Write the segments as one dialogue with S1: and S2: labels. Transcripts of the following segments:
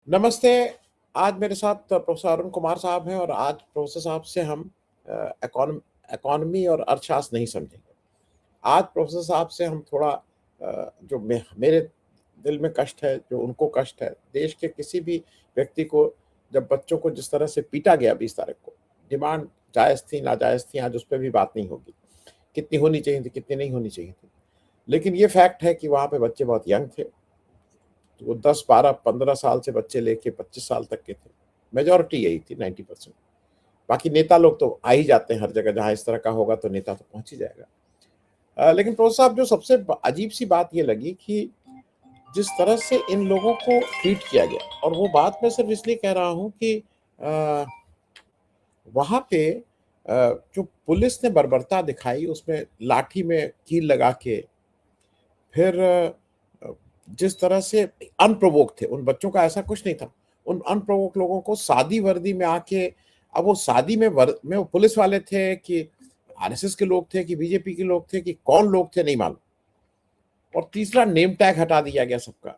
S1: नमस्ते। आज मेरे साथ प्रोफ़ेसर अरुण कुमार साहब हैं और आज प्रोफ़ेसर साहब से हम इकोनॉमी और अर्थशास्त्र नहीं समझेंगे। आज प्रोफ़ेसर साहब से हम थोड़ा जो मेरे दिल में कष्ट है, जो उनको कष्ट है, देश के किसी भी व्यक्ति को जब बच्चों को जिस तरह से पीटा गया 20 तारीख को, डिमांड जायज़ थी, नाजायज़ थी, आज उस पे भी बात नहीं होगी। कितनी होनी चाहिए थी, कितनी नहीं होनी चाहिए थी। लेकिन ये फैक्ट है कि वहाँ पे बच्चे बहुत यंग थे। वो 10, 12, 15 साल से बच्चे लेके 25 साल तक के थे। मेजॉरिटी यही थी 90%। बाकी नेता लोग तो आ ही जाते हैं हर जगह, जहाँ इस तरह का होगा तो नेता तो पहुँच ही जाएगा। लेकिन प्रोफ़ेसर साहब जो सबसे अजीब-सी बात ये लगी कि जिस तरह से इन लोगों को ट्रीट किया गया और वो बात मैं सिर्फ़ इसलिए कह रहा हूँ कि अ, वहाँ पे जो पुलिस ने बर्बरता दिखाई उसमें लाठी में कील लगा के फिर जिस तरह से अनप्रोवोक्ड थे, उन बच्चों का ऐसा कुछ नहीं था। उन अनप्रोवोक्ड लोगों को सादी वर्दी में आके अब वो सादी में वो पुलिस वाले थे कि आरएसएस के लोग थे कि बीजेपी के लोग थे कि कौन लोग थे नहीं मालूम। और तीसरा नेम टैग हटा दिया गया सबका।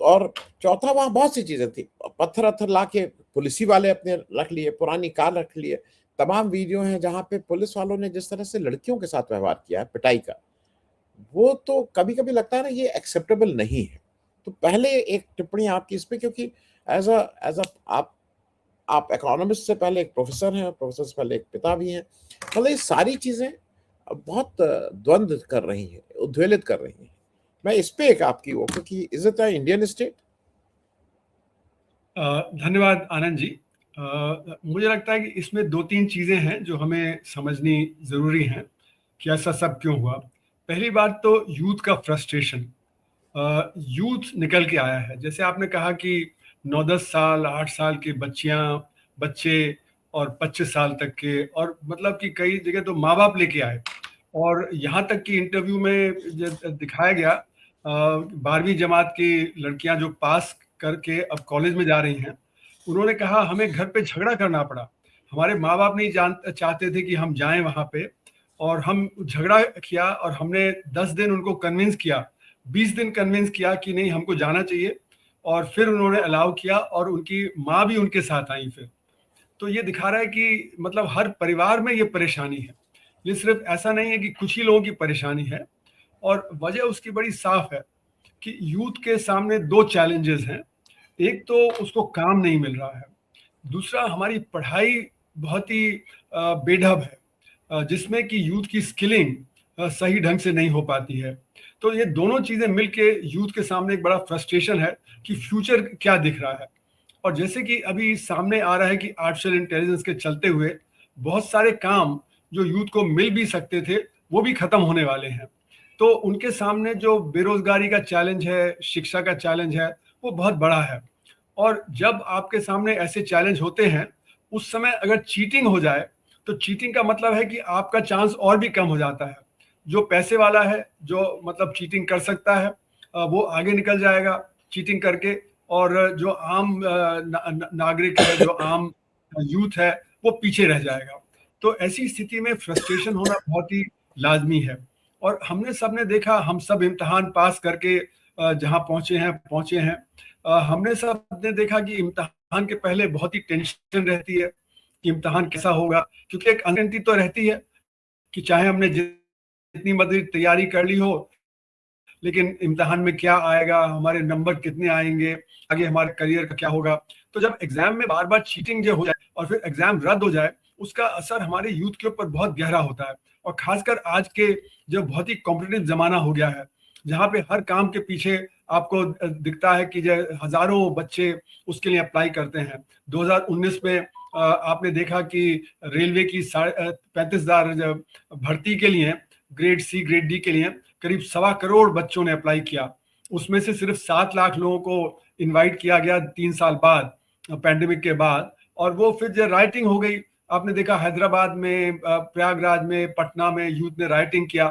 S1: और चौथा वहाँ बहुत सी चीज़ें थी। पत्थर-वत्थर लाके पुलिस ही वाले अपने रख लिए, पुरानी कार रख लिए। तमाम वीडियो हैं जहाँ पे पुलिस वालों ने जिस तरह से लड़कियों के साथ व्यवहार किया है, पिटाई का। वो तो कभी-कभी लगता है ना ये एक्सेप्टेबल नहीं है। तो पहले एक टिप्पणी आपकी इस पे क्योंकि एज़ अ आप इकोनॉमिस्ट से पहले एक प्रोफ़ेसर हैं, प्रोफ़ेसर से पहले एक पिता भी हैं। मतलब ये सारी चीज़ें बहुत द्वंद्व कर रही हैं, उद्वेलित कर रही हैं। मैं इस पे एक आपकी वो क्योंकि is it a Indian state?
S2: धन्यवाद आनंद जी। मुझे लगता है कि इसमें दो तीन चीज़ें हैं जो हमें समझनी ज़रूरी हैं कि ऐसा सब क्यों हुआ। पहली बात तो यूथ का फ्रस्ट्रेशन। यूथ निकल के आया है, जैसे आपने कहा कि 9-10 साल 8 साल के बच्चे और 25 साल तक के, और मतलब कि कई जगह तो माँ बाप लेके आए। और यहाँ तक कि इंटरव्यू में दिखाया गया, 12वीं जमात की लड़कियां जो पास करके अब कॉलेज में जा रही हैं, उन्होंने कहा हमें घर पे झगड़ा करना पड़ा। हमारे माँ बाप नहीं चाहते थे कि हम जाएं वहां पे, और हम झगड़ा किया और हमने 10 दिन उनको कन्विंस किया, 20 दिन कन्विंस किया कि नहीं हमको जाना चाहिए, और फिर उन्होंने अलाउ किया और उनकी माँ भी उनके साथ आई फिर। तो ये दिखा रहा है कि मतलब हर परिवार में ये परेशानी है। ये सिर्फ ऐसा नहीं है कि कुछ ही लोगों की परेशानी है, और वजह उसकी बड़ी साफ है कि यूथ के सामने दो चैलेंजेस हैं। एक तो उसको काम नहीं मिल रहा है, दूसरा हमारी पढ़ाई बहुत ही बेढब है, जिसमें कि यूथ की स्किलिंग सही ढंग से नहीं हो पाती है। तो ये दोनों चीजें मिलके यूथ के सामने एक बड़ा फ्रस्ट्रेशन है कि फ्यूचर क्या दिख रहा है। और जैसे कि अभी सामने आ रहा है कि आर्टिफिशियल इंटेलिजेंस के चलते हुए बहुत सारे काम जो यूथ को मिल भी सकते थे वो भी खत्म होने वाले हैं। तो उनके सामने जो बेरोजगारी का चैलेंज है, शिक्षा का चैलेंज है, वो बहुत बड़ा है। और जब आपके सामने ऐसे चैलेंज होते हैं, उस समय अगर चीटिंग हो जाए तो चीटिंग का मतलब है कि आपका चांस और भी कम हो जाता है। जो पैसे वाला है, जो मतलब चीटिंग कर सकता है, वो आगे निकल जाएगा चीटिंग करके, और जो आम नागरिक है, जो आम यूथ है, वो पीछे रह जाएगा। तो ऐसी स्थिति में फ्रस्ट्रेशन होना बहुत ही लाजमी है। और हमने सबने देखा, हम सब इम्तिहान पास करके जहाँ पहुंचे हैं, हमने सबने देखा कि इम्तिहान के पहले बहुत ही टेंशन रहती है कि इम्तिहान कैसा होगा, क्योंकि एक अनसर्टेनिटी तो रहती है कि चाहे हमने जितनी मर्जी तैयारी कर ली हो, लेकिन इम्तिहान में क्या आएगा, हमारे नंबर कितने आएंगे, आगे हमारे करियर का क्या होगा। तो जब एग्जाम में बार बार चीटिंग जो हो जाए और फिर एग्जाम रद्द हो जाए, उसका असर हमारे यूथ के ऊपर बहुत गहरा होता है। और खासकर आज के जो बहुत ही कॉम्पिटिटिव जमाना हो गया है, जहाँ पे हर काम के पीछे आपको दिखता है कि जो हजारों बच्चे उसके लिए अप्लाई करते हैं। 2019 में आपने देखा कि रेलवे की 35,000 भर्ती के लिए, ग्रेड सी ग्रेड डी के लिए करीब 1.25 करोड़ बच्चों ने अप्लाई किया। उसमें से सिर्फ 7 लाख लोगों को इनवाइट किया गया 3 साल बाद, पैंडेमिक के बाद। और वो फिर जो राइटिंग हो गई, आपने देखा हैदराबाद में, प्रयागराज में, पटना में यूथ ने राइटिंग किया।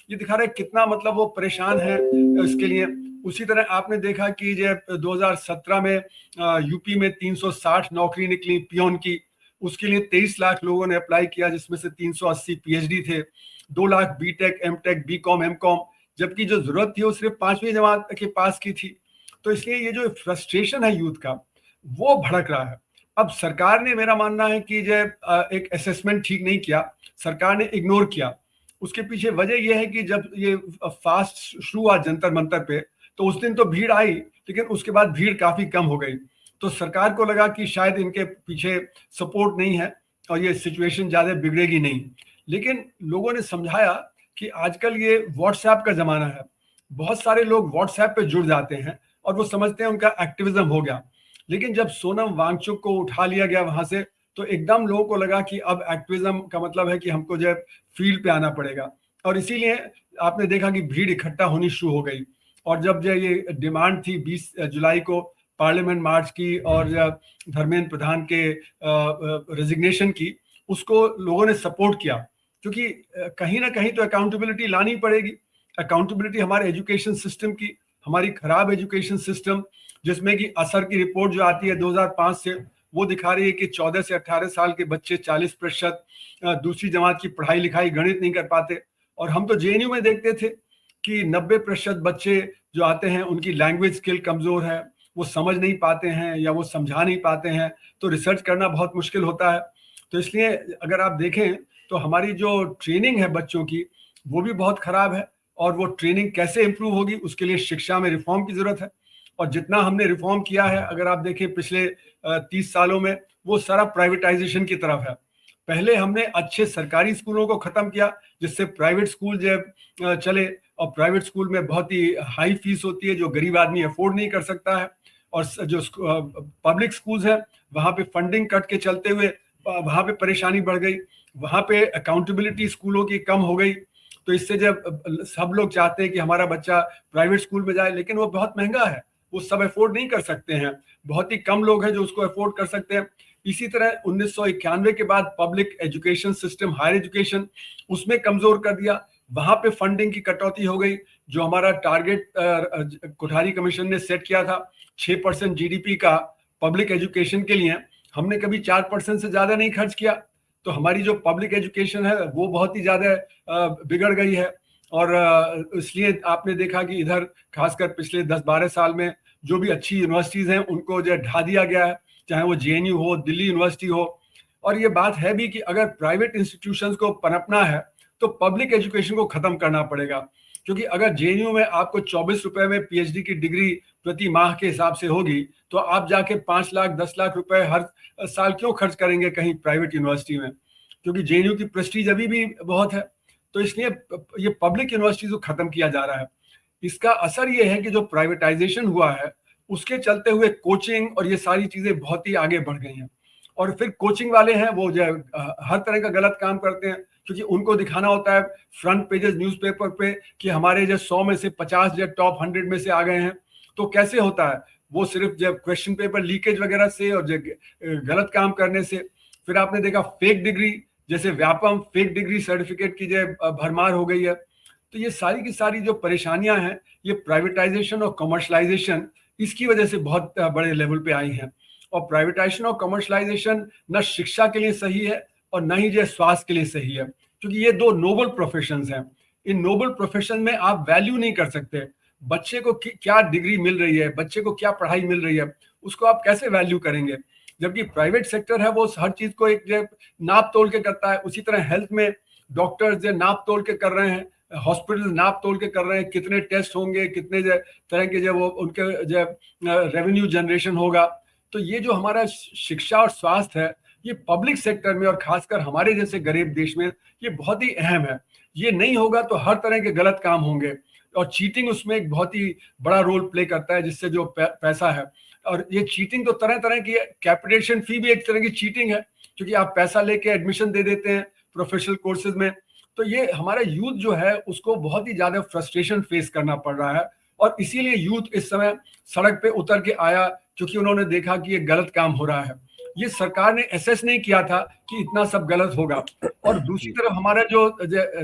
S2: ये दिखा रहा है कितना मतलब वो परेशान है इसके लिए। उसी तरह आपने देखा कि जो 2017 में यूपी में 360 नौकरी निकली पियोन की, उसके लिए 23 लाख लोगों ने अप्लाई किया, जिसमें से 380 पीएचडी थे, 2 lakh BTech, MTech, BCom, MCom, जबकि जो जरूरत थी वो सिर्फ 5वीं जमात के पास की थी। तो इसलिए ये जो फ्रस्ट्रेशन है यूथ का, वो भड़क रहा है। अब सरकार ने, मेरा मानना है कि जो एक असेसमेंट ठीक नहीं किया, सरकार ने इग्नोर किया। उसके पीछे वजह यह है कि जब ये फास्ट शुरू हुआ जंतर मंतर पे, तो उस दिन तो भीड़ आई, लेकिन उसके बाद भीड़ काफी कम हो गई। तो सरकार को लगा कि शायद इनके पीछे सपोर्ट नहीं है और ये सिचुएशन ज्यादा बिगड़ेगी नहीं। लेकिन लोगों ने समझाया कि आजकल ये व्हाट्सएप का जमाना है, बहुत सारे लोग व्हाट्सएप पे जुड़ जाते हैं और वो समझते हैं उनका एक्टिविज्म हो गया। लेकिन जब सोनम वांगचुक को उठा लिया गया वहां से, तो एकदम लोगों को लगा कि अब एक्टिविज्म का मतलब है कि हमको जो है फील्ड पे आना पड़ेगा, और इसीलिए आपने देखा कि भीड़ इकट्ठा होनी शुरू हो गई। और जब जो ये डिमांड थी 20 जुलाई को पार्लियामेंट मार्च की और धर्मेंद्र प्रधान के रेजिग्नेशन की, उसको लोगों ने सपोर्ट किया, क्योंकि कहीं ना कहीं तो अकाउंटेबिलिटी लानी पड़ेगी। अकाउंटेबिलिटी हमारे एजुकेशन सिस्टम की, हमारी खराब एजुकेशन सिस्टम, जिसमें कि असर की रिपोर्ट जो आती है 2005 से, वो दिखा रही है कि 14 से 18 साल के बच्चे 40% दूसरी जमात की पढ़ाई लिखाई गणित नहीं कर पाते। और हम तो जेएनयू में देखते थे कि 90% बच्चे जो आते हैं उनकी लैंग्वेज स्किल कमजोर है, वो समझ नहीं पाते हैं या वो समझा नहीं पाते हैं, तो रिसर्च करना बहुत मुश्किल होता है। तो इसलिए अगर आप देखें तो हमारी जो ट्रेनिंग है बच्चों की, वो भी बहुत खराब है। और वो ट्रेनिंग कैसे इंप्रूव होगी, उसके लिए शिक्षा में रिफॉर्म की जरूरत है। और जितना हमने रिफॉर्म किया है, अगर आप देखें पिछले 30 सालों में, वो सारा प्राइवेटाइजेशन की तरफ है। पहले हमने अच्छे सरकारी स्कूलों को खत्म किया, जिससे प्राइवेट स्कूल जो चले, और प्राइवेट स्कूल में बहुत ही हाई फीस होती है जो गरीब आदमी अफोर्ड नहीं कर सकता है। और जो पब्लिक स्कूल्स हैं, वहां पे फंडिंग कट के चलते हुए वहां पे परेशानी बढ़ गई, वहां पे अकाउंटेबिलिटी स्कूलों की कम हो गई। तो इससे जब सब लोग चाहते हैं कि हमारा बच्चा प्राइवेट स्कूल में जाए, लेकिन वो बहुत महंगा है, वो सब अफोर्ड नहीं कर सकते हैं, बहुत ही कम लोग हैं जो उसको अफोर्ड कर सकते हैं। इसी तरह 1991 के बाद public education system, higher education, उसमें कमजोर कर दिया, वहां पे फंडिंग की कटौती हो गई। जो हमारा टारगेट कोठारी कमीशन ने सेट किया था 6% जीडीपी का पब्लिक एजुकेशन के लिए, हमने कभी 4% से ज्यादा नहीं खर्च किया। तो हमारी जो पब्लिक एजुकेशन है वो बहुत ही ज्यादा बिगड़ गई है। और इसलिए आपने देखा कि इधर खासकर पिछले 10-12 साल में जो भी अच्छी यूनिवर्सिटीज हैं उनको जो ढा दिया गया है, चाहे वो जेएनयू हो, दिल्ली यूनिवर्सिटी हो। और ये बात है भी कि अगर प्राइवेट इंस्टीट्यूशंस को पनपना है तो पब्लिक एजुकेशन को खत्म करना पड़ेगा। क्योंकि अगर जेएनयू में आपको 24 रुपए में पीएचडी की डिग्री प्रति माह के हिसाब से होगी, तो आप जाके 5 लाख 10 लाख रुपए हर साल क्यों खर्च करेंगे कहीं प्राइवेट यूनिवर्सिटी में? क्योंकि जेएनयू की प्रेस्टीज अभी भी बहुत है। तो इसलिए ये पब्लिक यूनिवर्सिटीज को खत्म किया जा रहा है। इसका असर ये है कि जो प्राइवेटाइजेशन हुआ है, उसके चलते हुए कोचिंग और ये सारी चीजें बहुत ही आगे बढ़ गई हैं। और फिर कोचिंग वाले हैं वो जो हर तरह का गलत काम करते हैं, क्योंकि उनको दिखाना होता है फ्रंट पेजेस न्यूज़पेपर पे कि हमारे जो 100 में से 50 जो टॉप 100 में से आ गए हैं। तो कैसे होता है? वो सिर्फ जब क्वेश्चन पेपर लीकेज वगैरह से और गलत काम करने से। फिर आपने देखा फेक डिग्री, जैसे व्यापम फेक डिग्री सर्टिफिकेट की जो भरमार हो गई है। तो ये सारी की सारी जो परेशानियां हैं, ये प्राइवेटाइजेशन और कमर्शलाइजेशन, इसकी वजह से बहुत बड़े लेवल पे आई हैं। और प्राइवेटाइजेशन और कमर्शलाइजेशन न शिक्षा के लिए सही है और न ही जो स्वास्थ्य के लिए सही है, क्योंकि ये दो नोबल प्रोफेशंस हैं। इन नोबल प्रोफेशन में आप वैल्यू नहीं कर सकते। बच्चे को क्या डिग्री मिल रही है, बच्चे को क्या पढ़ाई मिल रही है, उसको आप कैसे वैल्यू करेंगे? जबकि प्राइवेट सेक्टर है वो हर चीज को एक नाप तोल के करता है। उसी तरह हेल्थ में डॉक्टर्स जो नाप तोल के कर रहे हैं, हॉस्पिटल नाप तोल के कर रहे हैं, कितने टेस्ट होंगे, कितने तरह के जो वो उनके जो रेवेन्यू जनरेशन होगा। तो ये जो हमारा शिक्षा और स्वास्थ्य है, ये पब्लिक सेक्टर में और खासकर हमारे जैसे गरीब देश में ये बहुत ही अहम है। ये नहीं होगा तो हर तरह के गलत काम होंगे, और चीटिंग उसमें एक बहुत ही बड़ा रोल प्ले करता है, जिससे जो पैसा है। और ये चीटिंग तो तरह तरह की है। कैपिटेशन फी भी एक तरह की चीटिंग है, क्योंकि आप पैसा लेके एडमिशन दे देते हैं प्रोफेशनल कोर्सेज में। तो ये हमारा यूथ जो है उसको बहुत ही ज्यादा फ्रस्ट्रेशन फेस करना पड़ रहा है। और इसीलिए यूथ इस समय सड़क पे उतर के आया, क्योंकि उन्होंने देखा कि ये गलत काम हो रहा है। ये सरकार ने एसेस नहीं किया था कि इतना सब गलत होगा। और दूसरी तरफ हमारा जो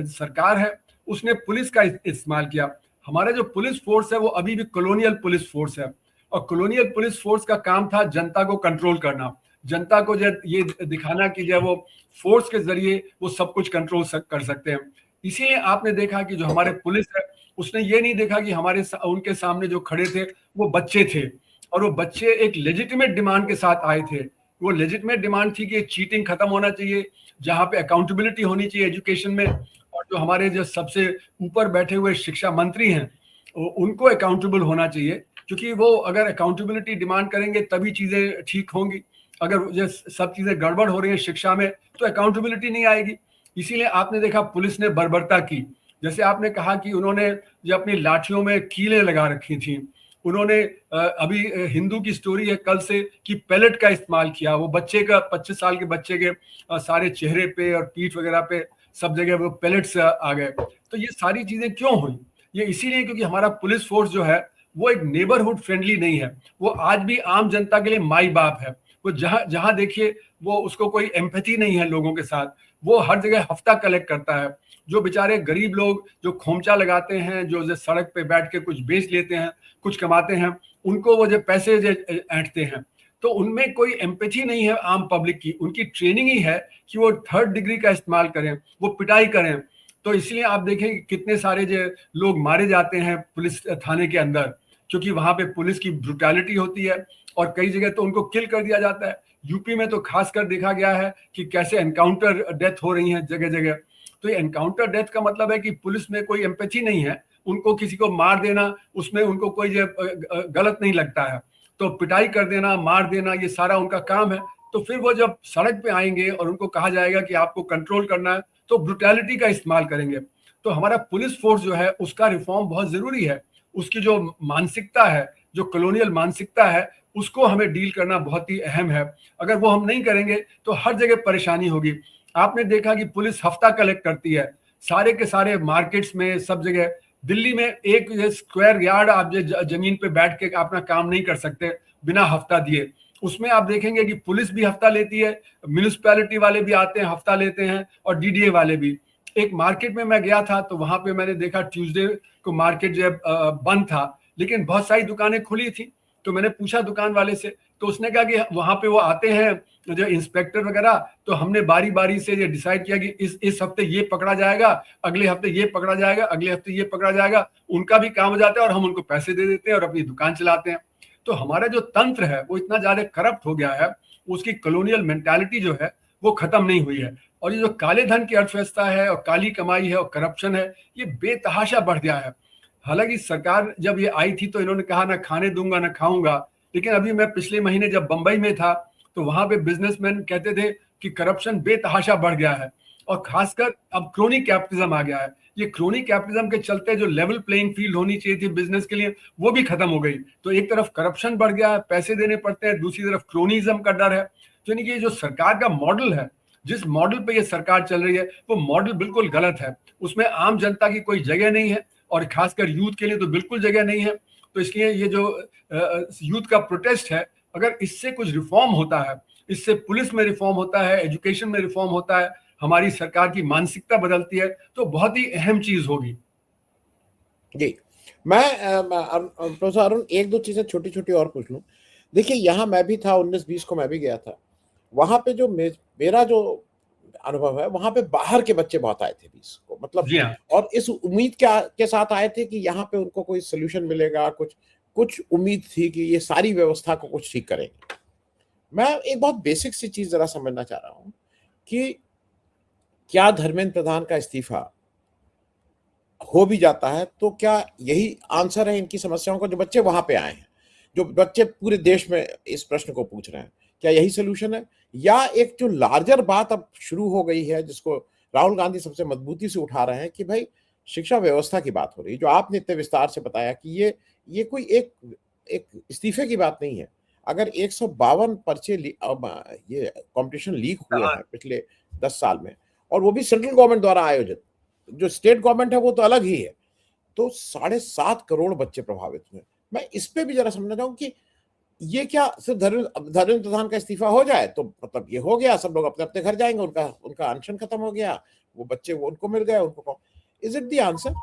S2: सरकार है उसने पुलिस का इस्तेमाल किया। हमारा जो पुलिस फोर्स है वो अभी भी कॉलोनियल पुलिस फोर्स है, और कॉलोनियल पुलिस फोर्स का काम था जनता को कंट्रोल करना, जनता को जब ये दिखाना कि जब वो फोर्स के जरिए वो सब कुछ कंट्रोल कर सकते हैं। इसीलिए आपने देखा कि जो हमारे पुलिस है उसने ये नहीं देखा कि उनके सामने जो खड़े थे वो बच्चे थे, और वो बच्चे एक लेजिटिमेट डिमांड के साथ आए थे। वो लेजिटिमेट डिमांड थी कि चीटिंग खत्म होना चाहिए, जहाँ पे अकाउंटेबिलिटी होनी चाहिए एजुकेशन में, और जो हमारे जो सबसे ऊपर बैठे हुए शिक्षा मंत्री हैं उनको अकाउंटेबल होना चाहिए, क्योंकि वो अगर अकाउंटेबिलिटी डिमांड करेंगे तभी चीज़ें ठीक होंगी। अगर ये सब चीज़ें गड़बड़ हो रही हैं शिक्षा में तो अकाउंटेबिलिटी नहीं आएगी। इसीलिए आपने देखा पुलिस ने बर्बरता की, जैसे आपने कहा कि उन्होंने जो अपनी लाठियों में कीलें लगा रखी थी, उन्होंने अभी हिंदू की स्टोरी है कल से कि पैलेट का इस्तेमाल किया, वो बच्चे का 25 साल के बच्चे के सारे चेहरे पे और पीठ वगैरह पे सब जगह वो पैलेट्स आ गए। तो ये सारी चीजें क्यों हुई? ये इसीलिए क्योंकि हमारा पुलिस फोर्स जो है वो एक नेबरहुड फ्रेंडली नहीं है, वो आज भी आम जनता के लिए माई बाप है। वो जहां जहां देखिए वो उसको कोई एम्पैथी नहीं है लोगों के साथ, वो हर जगह हफ्ता कलेक्ट करता है। जो बेचारे गरीब लोग जो खोमचा लगाते हैं, जो सड़क पे बैठ के कुछ बेच लेते हैं, कुछ कमाते हैं, उनको वो जो पैसे जो ऐंठते हैं, तो उनमें कोई एम्पैथी नहीं है आम पब्लिक की। उनकी ट्रेनिंग ही है कि वो थर्ड डिग्री का इस्तेमाल करें, वो पिटाई करें। तो इसलिए आप देखें कितने सारे जो लोग मारे जाते हैं पुलिस थाने के अंदर, क्योंकि वहां पे पुलिस की ब्रुटैलिटी होती है, और कई जगह तो उनको किल कर दिया जाता है। यूपी में तो खासकर देखा गया है कि कैसे एनकाउंटर डेथ हो रही है जगह जगह। तो ये एनकाउंटर डेथ का मतलब है कि पुलिस में कोई एम्पैथी नहीं है, उनको किसी को मार देना उसमें उनको कोई गलत नहीं लगता है, तो पिटाई कर देना, मार देना, ये सारा उनका काम है। तो फिर वो जब सड़क पे आएंगे और उनको कहा जाएगा कि आपको कंट्रोल करना है, तो ब्रुटैलिटी का इस्तेमाल करेंगे। तो हमारा पुलिस फोर्स जो है उसका रिफॉर्म बहुत जरूरी है। उसकी जो मानसिकता है, जो कॉलोनियल मानसिकता है, उसको हमें डील करना बहुत ही अहम है। अगर वो हम नहीं करेंगे तो हर जगह परेशानी होगी। आपने देखा कि पुलिस हफ्ता कलेक्ट करती है सारे के सारे मार्केट्स में, सब जगह। दिल्ली में एक स्क्वायर यार्ड आप जमीन पे बैठ के अपना काम नहीं कर सकते बिना हफ्ता दिए। उसमें आप देखेंगे कि पुलिस भी हफ्ता लेती है, म्यूनिसिपैलिटी वाले भी आते हैं हफ्ता लेते हैं, और डीडीए वाले भी। एक मार्केट में मैं गया था तो वहां पे मैंने देखा ट्यूसडे को मार्केट जो बंद था, लेकिन बहुत सारी दुकानें खुली थी। तो मैंने पूछा दुकान वाले से, तो उसने कहा कि वहां पे वो आते हैं जो इंस्पेक्टर वगैरह, तो हमने बारी बारी से ये डिसाइड किया कि इस हफ्ते ये पकड़ा जाएगा, अगले हफ्ते ये पकड़ा जाएगा, अगले हफ्ते ये पकड़ा जाएगा। उनका भी काम हो जाता है और हम उनको पैसे दे देते हैं और अपनी दुकान चलाते हैं। तो हमारा जो तंत्र है वो इतना ज्यादा करप्ट हो गया है, उसकी कॉलोनियल मेंटालिटी जो है वो खत्म नहीं हुई है। और ये जो काले धन की अर्थव्यवस्था है और काली कमाई है और करप्शन है, ये बेतहाशा बढ़ गया है। हालांकि सरकार जब ये आई थी तो इन्होंने कहा ना खाने दूंगा ना खाऊंगा, लेकिन अभी मैं पिछले महीने जब बंबई में था तो वहां पे बिजनेसमैन कहते थे कि करप्शन बेतहाशा बढ़ गया है, और खासकर अब क्रोनी कैपिटलिज्म आ गया है। ये क्रोनी कैपिटलिज्म के चलते जो लेवल प्लेइंग फील्ड होनी चाहिए थी बिजनेस के लिए, वो भी खत्म हो गई। तो एक तरफ करप्शन बढ़ गया है, पैसे देने पड़ते हैं, दूसरी तरफ क्रोनिज्म का डर है। तो यानी कि ये जो सरकार का मॉडल है, जिस मॉडल पे ये सरकार चल रही है, वो मॉडल बिल्कुल गलत है। उसमें आम जनता की कोई जगह नहीं है, और खासकर यूथ के लिए तो बिल्कुल जगह नहीं है। तो इसलिए ये जो यूथ का प्रोटेस्ट है, अगर इससे कुछ रिफॉर्म होता है, इससे पुलिस में रिफॉर्म होता है, एजुकेशन में रिफॉर्म होता है, हमारी सरकार की मानसिकता बदलती है, तो बहुत ही अहम चीज होगी।
S1: जी, प्रोफेसर अरुण, एक दो चीजें छोटी छोटी और पूछ लूं। देखिए, यहाँ मैं भी था, 19-20 को मैं भी गया था। वहां पे जो मेरा जो अनुभव है, वहां पे बाहर के बच्चे बहुत आए थे 20 को, मतलब,
S2: जी हाँ।
S1: और इस उम्मीद के साथ आए थे कि यहाँ पे उनको कोई सोल्यूशन मिलेगा, कुछ कुछ उम्मीद थी कि ये सारी व्यवस्था को कुछ ठीक करेंगे। मैं एक बहुत बेसिक सी चीज जरा समझना चाह रहा हूं कि क्या धर्मेंद्र प्रधान का इस्तीफा हो भी जाता है तो क्या यही आंसर है इनकी समस्याओं का? जो बच्चे वहां पे आए हैं, जो बच्चे पूरे देश में इस प्रश्न को पूछ रहे हैं, क्या यही सोल्यूशन है? या एक जो लार्जर बात अब शुरू हो गई है, जिसको राहुल गांधी सबसे मजबूती से उठा रहे हैं, कि भाई शिक्षा व्यवस्था की बात हो रही है, जो आपने इतने विस्तार से बताया कि ये कोई एक एक इस्तीफे की बात नहीं है। अगर 152 पर्चे ये कंपटीशन लीक हुए
S2: हाँ।
S1: हैं पिछले 10 साल में, और वो भी सेंट्रल गवर्नमेंट द्वारा आयोजित, जो स्टेट गवर्नमेंट है वो तो अलग ही है, तो 7.5 करोड़ बच्चे प्रभावित हुए। मैं इस पे भी जरा समझना चाहूँ कि ये क्या सिर्फ धर्मेंद्र प्रधान का इस्तीफा हो जाए तो मतलब ये हो गया, सब लोग अपने अपने घर जाएंगे, उनका उनका अनशन खत्म हो गया, वो बच्चे वो उनको मिल गए, उनको? Is it the answer?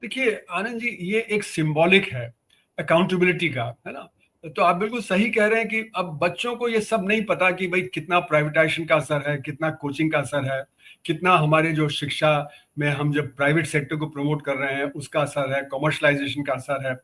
S2: देखिए आनंद जी, ये एक सिंबॉलिक है अकाउंटेबिलिटी का, है ना। तो आप बिल्कुल सही कह रहे हैं कि अब बच्चों को ये सब नहीं पता कि भाई कितना प्राइवेटाइजेशन का असर है, कितना कोचिंग का असर है, कितना हमारे जो शिक्षा में हम जब प्राइवेट सेक्टर को प्रमोट कर रहे हैं उसका असर है, कॉमर्शलाइजेशन का असर है।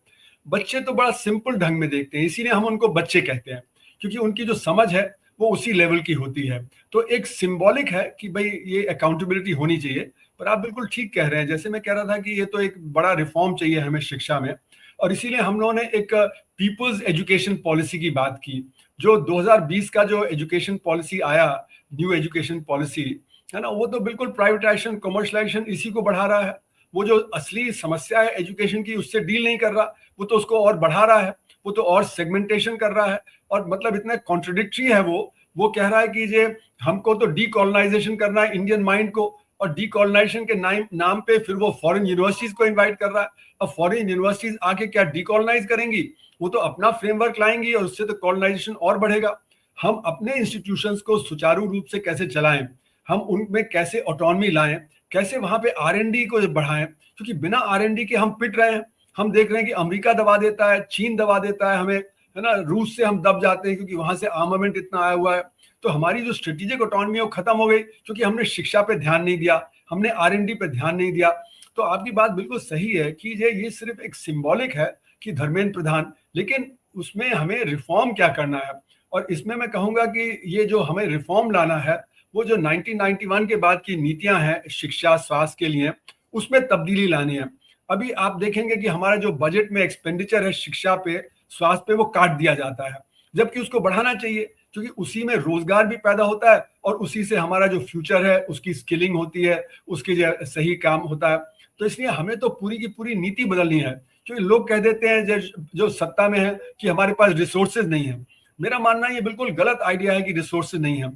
S2: बच्चे तो बड़ा सिंपल ढंग में देखते हैं, इसीलिए हम उनको बच्चे कहते हैं, क्योंकि उनकी जो समझ है वो उसी लेवल की होती है। तो एक सिंबॉलिक है कि भाई ये अकाउंटेबिलिटी होनी चाहिए। पर आप बिल्कुल ठीक कह रहे हैं, जैसे मैं कह रहा था कि ये तो एक बड़ा रिफॉर्म चाहिए हमें शिक्षा में, और इसीलिए हम लोगों ने एक पीपल्स एजुकेशन पॉलिसी की बात की। जो 2020 का जो एजुकेशन पॉलिसी आया, न्यू एजुकेशन पॉलिसी, है ना, वो तो बिल्कुल प्राइवेटाइजेशन, कमर्शलाइजेशन इसी को बढ़ा रहा है। वो जो असली समस्या है एजुकेशन की उससे डील नहीं कर रहा, वो तो उसको और बढ़ा रहा है, वो तो और सेगमेंटेशन कर रहा है। और मतलब इतना कॉन्ट्रडिक्टरी है वो कह रहा है कि ये हमको तो डीकॉलोनाइजेशन करना है इंडियन माइंड को, और डीकॉलोनाइजेशन के नाम पे फिर वो फॉरेन यूनिवर्सिटीज को इनवाइट कर रहा है। अब फॉरेन यूनिवर्सिटीज आके क्या डीकॉलोनाइज करेंगी? वो तो अपना फ्रेमवर्क लाएंगी और उससे तो कॉलोनाइजेशन और बढ़ेगा। हम अपने इंस्टीट्यूशंस को सुचारू रूप से कैसे चलाएं, हम उनमें कैसे ऑटोनॉमी लाएं, कैसे वहां पे R&D को बढ़ाएं, क्योंकि बिना R&D के हम पिट रहे हैं। हम देख रहे हैं कि अमेरिका दबा देता है, चीन दबा देता है हमें, है ना, रूस से हम दब जाते हैं क्योंकि वहां से आर्मामेंट इतना आया हुआ है। तो हमारी जो स्ट्रेटेजिक ऑटोनॉमी है वो खत्म हो गई, क्योंकि हमने शिक्षा पे ध्यान नहीं दिया, हमने R&D पे ध्यान नहीं दिया। तो आपकी बात बिल्कुल सही है कि ये सिर्फ एक सिंबॉलिक है कि धर्मेंद्र प्रधान, लेकिन उसमें हमें रिफॉर्म क्या करना है। और इसमें मैं कहूंगा कि ये जो हमें रिफॉर्म लाना है, वो जो 1991 के बाद की नीतियां हैं शिक्षा स्वास्थ्य के लिए, उसमें तब्दीली लानी है। अभी आप देखेंगे कि हमारा जो बजट में एक्सपेंडिचर है शिक्षा पे, स्वास्थ्य पे, वो काट दिया जाता है, जबकि उसको बढ़ाना चाहिए, क्योंकि उसी में रोजगार भी पैदा होता है और उसी से हमारा जो फ्यूचर है उसकी स्किलिंग होती है, उसकी जो सही काम होता है। तो इसलिए हमें तो पूरी की पूरी नीति बदलनी है, क्योंकि लोग कह देते हैं जो सत्ता में है कि हमारे पास रिसोर्सेज नहीं है। मेरा मानना ये बिल्कुल गलत आइडिया है कि रिसोर्सेज नहीं है।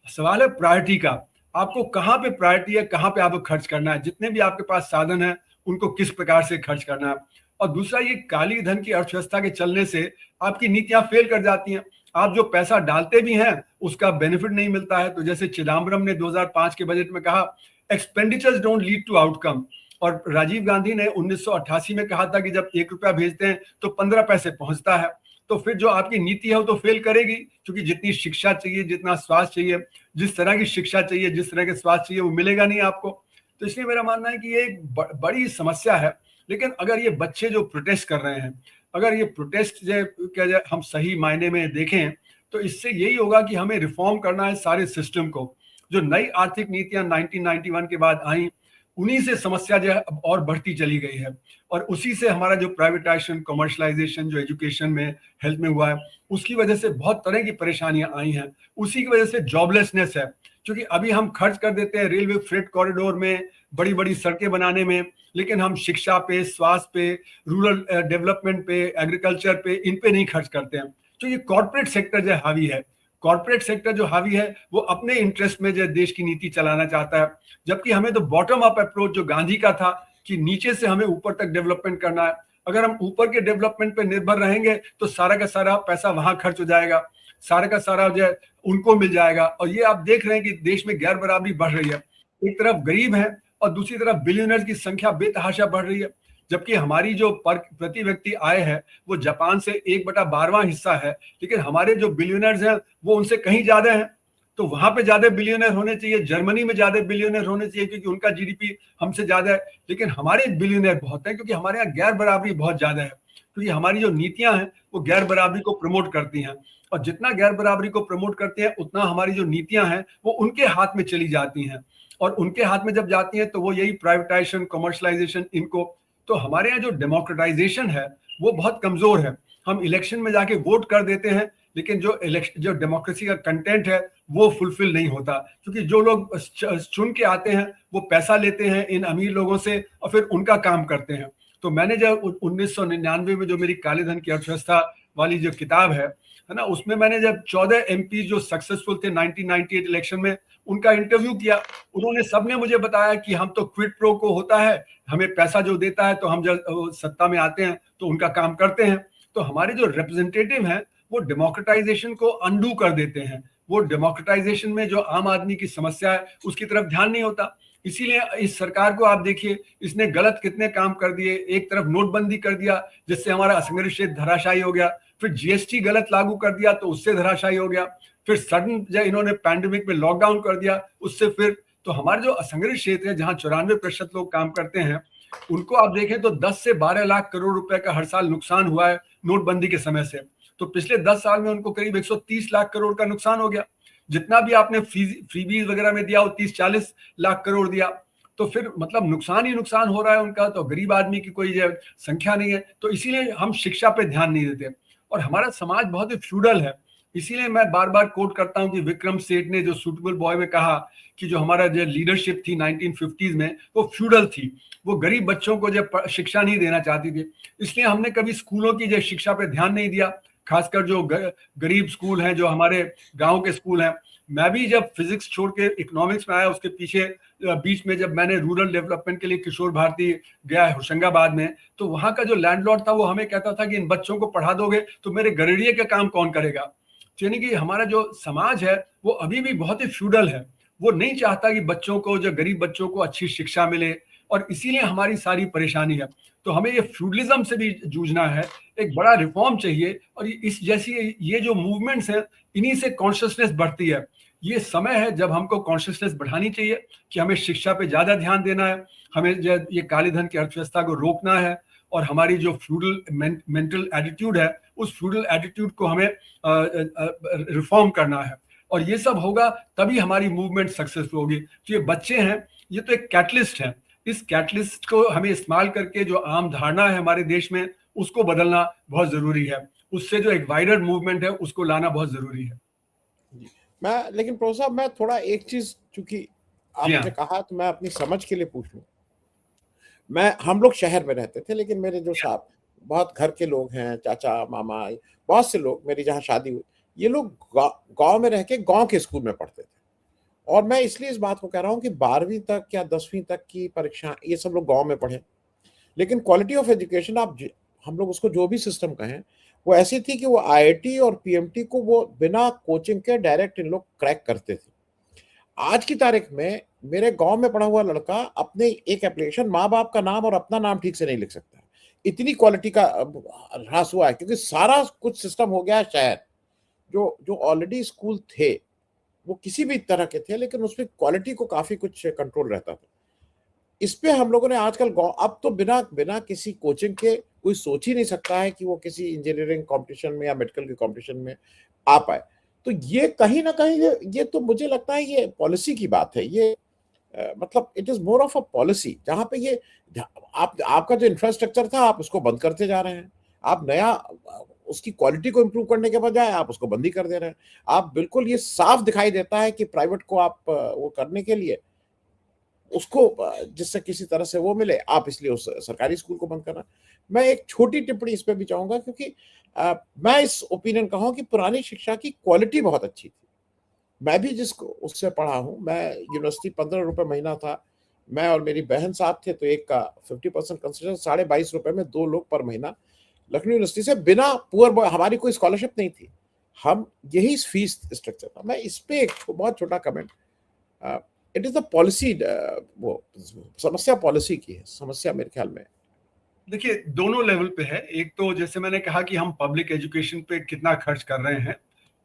S2: सवाल है प्रायोरिटी का, आपको कहाँ पे प्रायोरिटी है, कहाँ पे आपको खर्च करना है, जितने भी आपके पास साधन है उनको किस प्रकार से खर्च करना है। और दूसरा, ये काली धन की अर्थव्यवस्था के चलने से आपकी नीतियां फेल कर जाती हैं। आप जो पैसा डालते भी हैं उसका बेनिफिट नहीं मिलता है। तो जैसे चिदम्बरम ने 2005 के बजट में कहा, expenditures don't lead to outcome, और राजीव गांधी ने 1988 में कहा था कि जब 1 रुपया भेजते हैं तो 15 पैसे पहुंचता है। तो फिर जो आपकी नीति है वो तो फेल करेगी, क्योंकि जितनी शिक्षा चाहिए, जितना स्वास्थ्य चाहिए, जिस तरह की शिक्षा चाहिए, जिस तरह के स्वास्थ्य चाहिए, वो मिलेगा नहीं आपको। तो इसलिए मेरा मानना है कि ये एक बड़ी समस्या है। लेकिन अगर ये बच्चे जो प्रोटेस्ट कर रहे हैं, अगर ये प्रोटेस्ट जो हम सही मायने में देखें, तो इससे यही होगा कि हमें रिफॉर्म करना है सारे सिस्टम को। जो नई आर्थिक नीतियां 1991 के बाद आई, उन्हीं से समस्या जो है अब और बढ़ती चली गई है, और उसी से हमारा जो प्राइवेटाइजेशन, कमर्शलाइजेशन जो एजुकेशन में, हेल्थ में हुआ है, उसकी वजह से बहुत तरह की परेशानियां आई हैं। उसी की वजह से जॉबलेसनेस है, क्योंकि अभी हम खर्च कर देते हैं रेलवे फ्रेट कॉरिडोर में, बड़ी बड़ी सड़कें बनाने में, लेकिन हम शिक्षा पे, स्वास्थ्य पे, रूरल डेवलपमेंट पे, एग्रीकल्चर पे, इन पे नहीं खर्च करते हैं। तो ये कॉर्पोरेट सेक्टर जो हावी है, कॉर्पोरेट सेक्टर जो हावी है, वो अपने इंटरेस्ट में जो देश की नीति चलाना चाहता है, जबकि हमें तो बॉटम अप अप्रोच जो गांधी का था कि नीचे से हमें ऊपर तक डेवलपमेंट करना है। अगर हम ऊपर के डेवलपमेंट पे निर्भर रहेंगे तो सारा का सारा पैसा वहां खर्च हो जाएगा, सारा का सारा जो है उनको मिल जाएगा। और ये आप देख रहे हैं कि देश में गैर बराबरी बढ़ रही है, एक तरफ गरीब है और दूसरी तरफ बिलियनर्स की संख्या बेतहाशा बढ़ रही है, जबकि हमारी जो प्रति व्यक्ति आय है वो जापान से 1/12वां हिस्सा है, लेकिन हमारे जो बिलियनर्स हैं वो उनसे कहीं ज्यादा हैं। तो वहां पे ज्यादा बिलियनर होने चाहिए, जर्मनी में ज्यादा बिलियनर होने चाहिए क्योंकि उनका जीडीपी हमसे ज्यादा है, लेकिन हमारे बिलियनर बहुत है क्योंकि हमारे यहाँ गैर बराबरी बहुत ज्यादा है, क्योंकि हमारी जो नीतियां हैं वो गैर बराबरी को प्रमोट करती हैं, और जितना गैर बराबरी को प्रमोट करते हैं उतना हमारी जो नीतियां हैं वो उनके हाथ में चली जाती हैं, और उनके हाथ में जब जाती हैं तो वो यही प्राइवेटाइजेशन, कमर्शलाइजेशन, इनको। तो हमारे यहाँ जो डेमोक्रेटाइजेशन है वो बहुत कमजोर है। हम इलेक्शन में जाके वोट कर देते हैं, लेकिन जो डेमोक्रेसी का कंटेंट है वो फुलफिल नहीं होता, क्योंकि जो लोग चुन के आते हैं वो पैसा लेते हैं इन अमीर लोगों से और फिर उनका काम करते हैं। तो मैंने जब 1999 में जो मेरी काले धन की अर्थव्यवस्था वाली जो किताब है ना, उसमें मैंने जब 14 MP जो सक्सेसफुल थे 1998 इलेक्शन में, उनका इंटरव्यू किया, उन्होंने सबने मुझे बताया कि हम तो क्विड प्रो को होता है, हमें पैसा जो देता है तो हम जब सत्ता में आते हैं तो उनका काम करते हैं। तो हमारे जो रिप्रेजेंटेटिव हैं वो डेमोक्रेटाइजेशन को अनडू कर देते हैं, वो डेमोक्रेटाइजेशन में जो आम आदमी की समस्या है उसकी तरफ ध्यान नहीं होता। इसीलिए इस सरकार को आप देखिए, इसने गलत कितने काम कर दिए। एक तरफ नोटबंदी कर दिया जिससे हमारा असंगठित क्षेत्र धराशायी हो गया, फिर जीएसटी गलत लागू कर दिया तो उससे धराशायी हो गया, फिर सडन जब इन्होंने पैंडेमिक में लॉकडाउन कर दिया उससे फिर तो हमारे जो असंगठित क्षेत्र है, जहाँ 94% लोग काम करते हैं, उनको आप देखें तो 10 से 12 लाख करोड़ रुपए का हर साल नुकसान हुआ है नोटबंदी के समय से। तो पिछले 10 साल में उनको करीब 130 लाख करोड़ का नुकसान हो गया। जितना भी आपने फ्रीबीज वगैरह में दिया, वो 30-40 लाख करोड़ दिया। तो फिर मतलब नुकसान ही नुकसान हो रहा है उनका, तो गरीब आदमी की कोई संख्या नहीं है। तो इसीलिए हम शिक्षा पे ध्यान नहीं देते, और हमारा समाज बहुत ही फ्यूडल है। इसीलिए मैं बार बार कोट करता हूं कि विक्रम सेठ ने जो सूटेबल बॉय में कहा कि जो हमारा जो लीडरशिप थी 1950s में, वो फ्यूडल थी। वो गरीब बच्चों को जो शिक्षा नहीं देना चाहती थी, इसलिए हमने कभी स्कूलों की जो शिक्षा पे ध्यान नहीं दिया, खासकर जो गरीब स्कूल हैं, जो हमारे गांव के स्कूल हैं। मैं भी जब फिजिक्स छोड़ के इकोनॉमिक्स में आया, उसके पीछे बीच में जब मैंने रूरल डेवलपमेंट के लिए किशोर भारती गया होशंगाबाद में, तो वहां का जो लैंडलॉर्ड था वो हमें कहता था कि इन बच्चों को पढ़ा दोगे तो मेरे गरेड़िए का काम कौन करेगा। यानी कि हमारा जो समाज है वो अभी भी बहुत ही फ्यूडल है। वो नहीं चाहता कि बच्चों को, जो गरीब बच्चों को अच्छी शिक्षा मिले, और इसीलिए हमारी सारी परेशानी है। तो हमें ये फ्यूडलिज्म से भी जूझना है, एक बड़ा रिफॉर्म चाहिए। और इस जैसी ये जो मूवमेंट्स हैं, इन्हीं से कॉन्शियसनेस बढ़ती है। ये समय है जब हमको कॉन्शियसनेस बढ़ानी चाहिए कि हमें शिक्षा पे ज्यादा ध्यान देना है, हमें ये काले धन की अर्थव्यवस्था को रोकना है, और हमारी जो फ्यूडल मेंटल एटीट्यूड है, उस फ्यूडल एटीट्यूड को हमें रिफॉर्म करना है। और ये सब होगा तभी हमारी मूवमेंट सक्सेसफुल होगी। तो ये बच्चे हैं, ये तो एक कैटलिस्ट है। इस कैटलिस्ट को हमें इस्तेमाल करके जो आम धारणा है हमारे देश में, उसको बदलना बहुत जरूरी है। उससे जो एक वाइडर मूवमेंट है, उसको लाना बहुत जरूरी है।
S1: मैं लेकिन प्रोफेसर साहब, मैं थोड़ा एक चीज, चूंकि आपने कहा तो मैं अपनी समझ के लिए पूछ लूं। हम लोग शहर में रहते थे, लेकिन मेरे जो साहब बहुत घर के लोग हैं, चाचा मामा, बहुत से लोग, मेरी जहाँ शादी हुई, ये लोग गांव में रह के गांव के स्कूल में पढ़ते थे। और मैं इसलिए इस बात को कह रहा हूँ कि 12वीं तक या 10वीं तक की परीक्षा ये सब लोग गांव में पढ़े, लेकिन क्वालिटी ऑफ एजुकेशन हम लोग उसको जो भी सिस्टम कहें, वो ऐसी थी कि वो आईआईटी और पीएमटी को वो बिना कोचिंग के डायरेक्ट इन लोग क्रैक करते थे। आज की तारीख में मेरे गांव में पढ़ा हुआ लड़का अपने एक एप्लीकेशन, माँ बाप का नाम और अपना नाम ठीक से नहीं लिख सकता। इतनी क्वालिटी का ह्रास हुआ है, क्योंकि सारा कुछ सिस्टम हो गया है शहर। जो जो ऑलरेडी स्कूल थे वो किसी भी तरह के थे, लेकिन उसमें क्वालिटी को काफी कुछ कंट्रोल रहता था। इस पे हम लोगों ने आजकल अब तो बिना बिना किसी कोचिंग के कोई सोच ही नहीं सकता है कि वो किसी इंजीनियरिंग कंपटीशन में या मेडिकल के कंपटीशन में आ पाए। तो ये कहीं ना कहीं ये तो मुझे लगता है ये पॉलिसी की बात है। ये मतलब it is more of a policy, जहां पे ये आपका जो इंफ्रास्ट्रक्चर था आप उसको बंद करते जा रहे हैं। आप नया उसकी क्वालिटी को इंप्रूव करने के बजाय आप उसको बंद ही कर दे रहे हैं। आप बिल्कुल, ये साफ दिखाई देता है कि प्राइवेट को आप वो करने के लिए, उसको जिससे किसी तरह से वो मिले, आप इसलिए उस सरकारी स्कूल को बंद करना। मैं एक छोटी टिप्पणी इस पे भी चाहूंगा, क्योंकि मैं इस ओपिनियन का हूं कि पुरानी शिक्षा की क्वालिटी बहुत अच्छी थी। मैं भी जिसको उससे पढ़ा हूं, मैं यूनिवर्सिटी 15 रुपए महीना था। मैं और मेरी बहन साथ थे, तो एक का 50% कंसेशन, 22.5 रुपए में 2 लोग पर महीना लखनऊ यूनिवर्सिटी से, बिना पुअर बॉय, हमारी कोई स्कॉलरशिप नहीं थी, हम यही फीस स्ट्रक्चर था। मैं इस पे एक बहुत छोटा comment, it is the policy, वो समस्या पॉलिसी की है, समस्या मेरे ख्याल में।
S2: देखिए, दोनों लेवल पे है। एक तो जैसे मैंने कहा कि हम पब्लिक एजुकेशन पे कितना खर्च कर रहे हैं,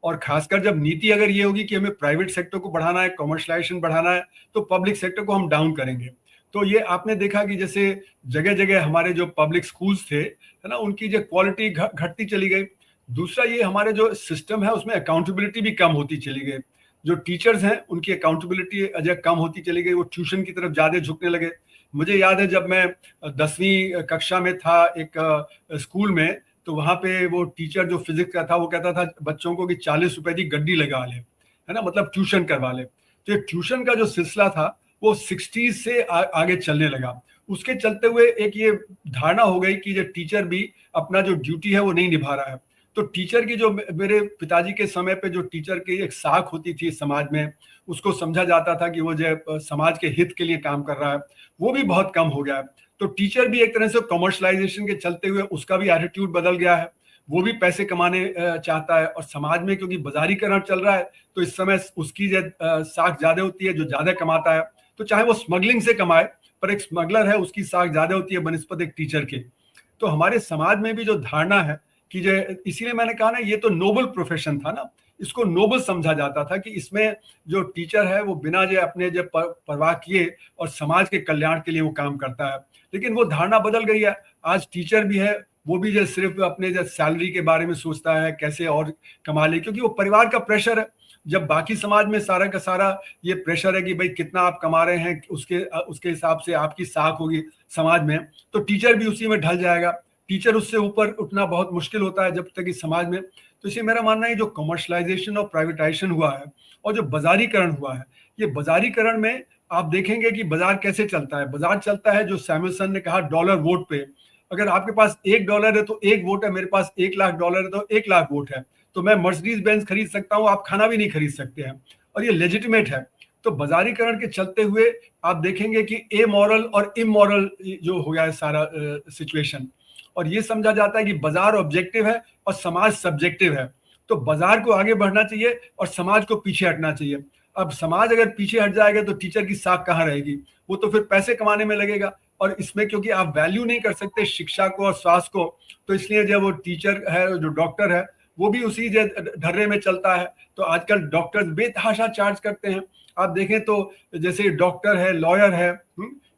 S2: और खासकर जब नीति अगर ये होगी कि हमें प्राइवेट सेक्टर को बढ़ाना है, कमर्शलाइजेशन बढ़ाना है, तो पब्लिक सेक्टर को हम डाउन करेंगे। तो ये आपने देखा कि जैसे जगह जगह हमारे जो पब्लिक स्कूल्स थे, है ना, उनकी जो क्वालिटी घटती चली गई। दूसरा, ये हमारे जो सिस्टम है उसमें अकाउंटेबिलिटी भी कम होती चली गई। जो टीचर्स हैं उनकी अकाउंटेबिलिटी अजय कम होती चली गई, वो ट्यूशन की तरफ ज्यादा झुकने लगे। मुझे याद है जब मैं 10वीं कक्षा में था एक स्कूल में, तो वहां पे वो टीचर जो फिजिक्स का था, वो कहता था बच्चों को कि 40 रुपए की गड्डी लगा ले, है ना, मतलब ट्यूशन करवा ले। तो ये ट्यूशन का जो सिलसिला था वो 60s से आगे चलने लगा। उसके चलते हुए एक ये धारणा हो गई कि जो टीचर भी अपना जो ड्यूटी है वो नहीं निभा रहा है। तो टीचर की जो, मेरे पिताजी के समय पे जो टीचर की एक साख होती थी समाज में, उसको समझा जाता था कि वो जो समाज के हित के लिए काम कर रहा है, वो भी बहुत कम हो गया है। तो टीचर भी एक तरह से कमर्शलाइजेशन के चलते हुए उसका भी एटीट्यूड बदल गया है। वो भी पैसे कमाने चाहता है, और समाज में क्योंकि बाजारीकरण चल रहा है, तो इस समय उसकी जो साख ज्यादा होती है, जो ज्यादा कमाता है। तो चाहे वो स्मगलिंग से कमाए, पर एक स्मगलर है उसकी साख ज्यादा होती है बनिस्पत एक टीचर के। तो हमारे समाज में भी जो धारणा है कि जो, इसीलिए मैंने कहा ना, ये तो नोबल प्रोफेशन था ना, इसको नोबल समझा जाता था कि इसमें जो टीचर है वो बिना जो अपने जो परवाह किए और समाज के कल्याण के लिए वो काम करता है। लेकिन वो धारणा बदल गई है। आज टीचर भी है, वो भी जो सिर्फ अपने जो सैलरी के बारे में सोचता है कैसे और कमा ले, क्योंकि वो परिवार का प्रेशर है। जब बाकी समाज में सारा का सारा ये प्रेशर है कि भाई कितना आप कमा रहे हैं, उसके हिसाब से आपकी साख होगी समाज में, तो टीचर भी उसी में ढल जाएगा। टीचर उससे ऊपर उठना बहुत मुश्किल होता है जब तक इस समाज में। तो इसलिए मेरा मानना है जो कमर्शलाइजेशन और प्राइवेटाइजेशन हुआ है और जो बाजारीकरण हुआ है, ये बाजारीकरण में आप देखेंगे कि बाजार कैसे चलता है। बाजार चलता है जो सैमुअलसन ने कहा डॉलर वोट पे। अगर आपके पास $1 है तो 1 वोट है, मेरे पास $1,00,000 है तो 1,00,000 वोट है। तो मैं मर्सिडीज बेंज खरीद सकता हूं, आप खाना भी नहीं खरीद सकते हैं, और ये लेजिटिमेट है। तो बाजारीकरण के चलते हुए आप देखेंगे कि ए मॉरल और इमोरल जो हो गया है सारा सिचुएशन, और ये समझा जाता है कि बाजार ऑब्जेक्टिव है और समाज सब्जेक्टिव है। तो बाजार को आगे बढ़ना चाहिए और समाज को पीछे हटना चाहिए। अब समाज अगर पीछे हट जाएगा तो टीचर की साख कहाँ रहेगी? वो तो फिर पैसे कमाने में लगेगा, और इसमें क्योंकि आप वैल्यू नहीं कर सकते शिक्षा को और स्वास्थ्य को, तो इसलिए जब वो टीचर है, जो डॉक्टर है, वो भी उसी ढर्रे में चलता है। तो आजकल डॉक्टर्स बेतहाशा चार्ज करते हैं। आप देखें तो जैसे डॉक्टर है, लॉयर है,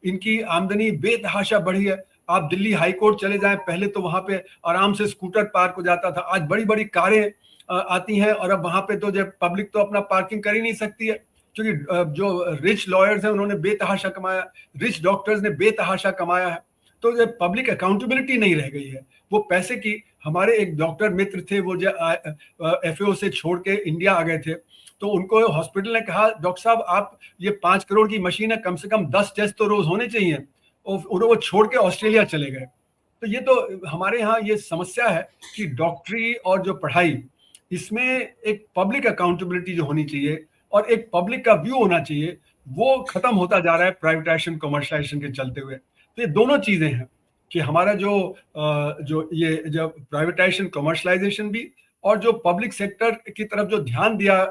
S2: इनकी आमदनी बेतहाशा बढ़ी है। आप दिल्ली हाई कोर्ट चले जाएं, पहले तो वहां पे आराम से स्कूटर पार्क हो जाता था, आज बड़ी बड़ी कारें आती हैं, और अब वहां पे तो जब पब्लिक तो अपना पार्किंग कर ही नहीं सकती है, क्योंकि जो रिच लॉयर्स हैं उन्होंने बेतहाशा कमाया, रिच डॉक्टर्स ने बेतहाशा कमाया है। तो जब पब्लिक अकाउंटेबिलिटी नहीं रह गई है वो पैसे की। हमारे एक डॉक्टर मित्र थे, वो जो FAO से छोड़ के इंडिया आ गए थे, तो उनको हॉस्पिटल ने कहा डॉक्टर साहब आप ये 5 करोड़ की मशीन है, कम से कम 10 टेस्ट तो रोज होने चाहिए, और वो छोड़ के ऑस्ट्रेलिया चले गए। तो ये तो हमारे यहाँ ये समस्या है कि डॉक्टरी और जो पढ़ाई, इसमें एक पब्लिक अकाउंटेबिलिटी जो होनी चाहिए और एक पब्लिक का व्यू होना चाहिए, वो खत्म होता जा रहा है प्राइवेटाइजेशन कमर्शलाइजेशन के चलते हुए। तो ये दोनों चीजें हैं कि हमारा जो ये जब प्राइवेटाइजेशन कमर्शलाइजेशन भी, और जो पब्लिक सेक्टर की तरफ जो ध्यान दिया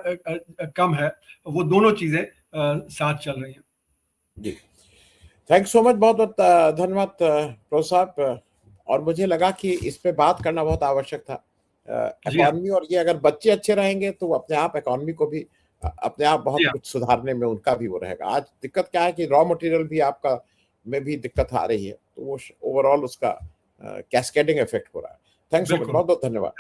S2: कम है, वो दोनों चीजें साथ चल रही हैं।
S1: जी, थैंक सो मच, बहुत बहुत धन्यवाद प्रोफेसर साहब। और मुझे लगा कि इस पे बात करना बहुत आवश्यक था। इकोनॉमी, और ये अगर बच्चे अच्छे रहेंगे तो अपने आप इकोनॉमी को भी अपने आप बहुत कुछ सुधारने में उनका भी वो रहेगा। आज दिक्कत क्या है कि रॉ मटेरियल भी आपका में भी दिक्कत आ रही है, तो वो ओवरऑल उसका कैस्केडिंग इफेक्ट हो रहा है। थैंक्स सो मच, बहुत बहुत धन्यवाद।